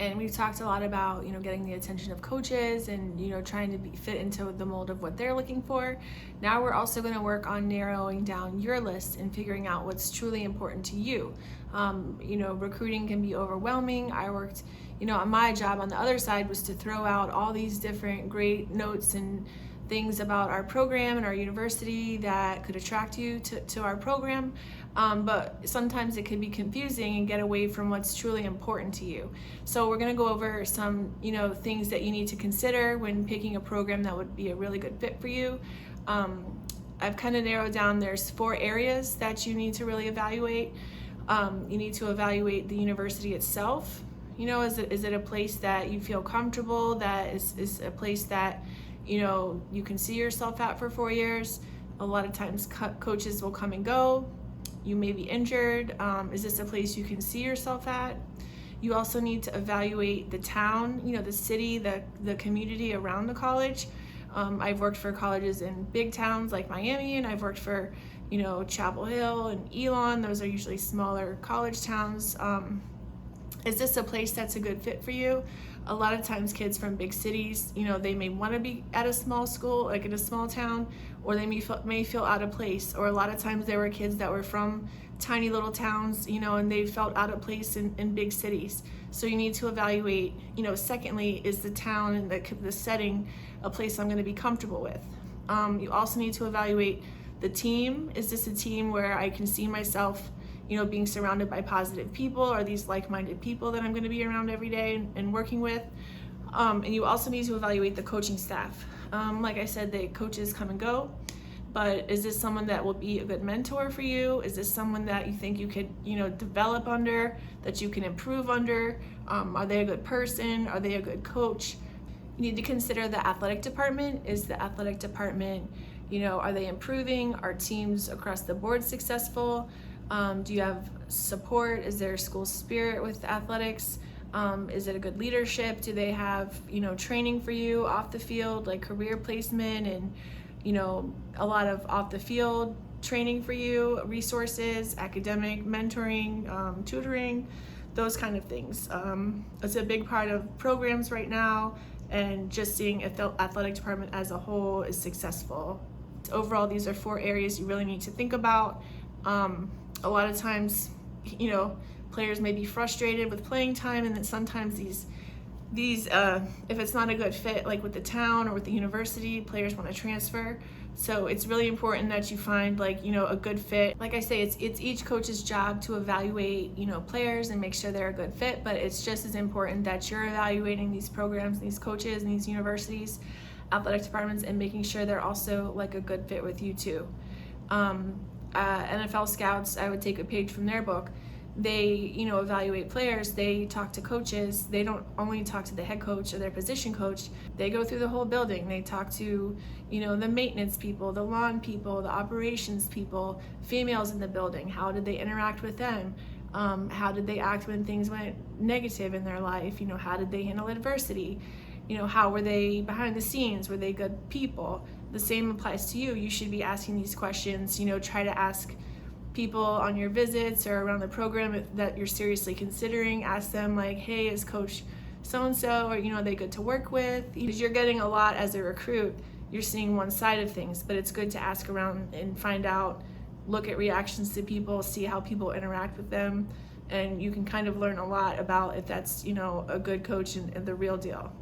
And we've talked a lot about, getting the attention of coaches and, trying to fit into the mold of what they're looking for. Now we're also going to work on narrowing down your list and figuring out what's truly important to you. Recruiting can be overwhelming. I worked, on my job on the other side was to throw out all these different great notes and things about our program and our university that could attract you to our program. But sometimes it can be confusing and get away from what's truly important to you. So we're gonna go over some, things that you need to consider when picking a program that would be a really good fit for you. I've kind of narrowed down, there's 4 areas that you need to really evaluate. You need to evaluate the university itself. Is it a place that you feel comfortable, that is a place that you can see yourself at for 4 years. A lot of times coaches will come and go. You may be injured. Is this a place you can see yourself at? You also need to evaluate the town, the city, the community around the college. I've worked for colleges in big towns like Miami, and I've worked for, Chapel Hill and Elon. Those are usually smaller college towns. Is this a place that's a good fit for you? A lot of times kids from big cities, they may want to be at a small school, like in a small town, or they may feel out of place. Or a lot of times there were kids that were from tiny little towns, and they felt out of place in big cities. So you need to evaluate, secondly, is the town and the setting a place I'm going to be comfortable with? You also need to evaluate the team. Is this a team where I can see myself being surrounded by positive people? Are these like-minded people that I'm going to be around every day and working with? And you also need to evaluate the coaching staff. Like I said, the coaches come and go, but is this someone that will be a good mentor for you? Is this someone that you think you could, develop under, that you can improve under? Are they a good person? Are they a good coach? You need to consider the athletic department. Is the athletic department, are they improving? Are teams across the board successful? Do you have support? Is there school spirit with athletics? Is it a good leadership? Do they have, training for you off the field, like career placement and, a lot of off the field training for you, resources, academic mentoring, tutoring, those kind of things. It's a big part of programs right now, and just seeing if the athletic department as a whole is successful. Overall, these are 4 areas you really need to think about. A lot of times, players may be frustrated with playing time, and then sometimes these if it's not a good fit, like with the town or with the university, players want to transfer. So it's really important that you find a good fit. Like I say, it's each coach's job to evaluate, players and make sure they're a good fit, but it's just as important that you're evaluating these programs, these coaches, and these universities, athletic departments, and making sure they're also a good fit with you too. NFL scouts, I would take a page from their book. They, evaluate players. They talk to coaches. They don't only talk to the head coach or their position coach. They go through the whole building. They talk to, the maintenance people, the lawn people, the operations people, females in the building. How did they interact with them? How did they act when things went negative in their life? How did they handle adversity? How were they behind the scenes? Were they good people? The same applies to you. You should be asking these questions. Try to ask people on your visits or around the program that you're seriously considering. Ask them hey, is coach so-and-so, or are they good to work with? Because you're getting a lot as a recruit. You're seeing one side of things, but it's good to ask around and find out, look at reactions to people, see how people interact with them, and you can kind of learn a lot about if that's a good coach and the real deal.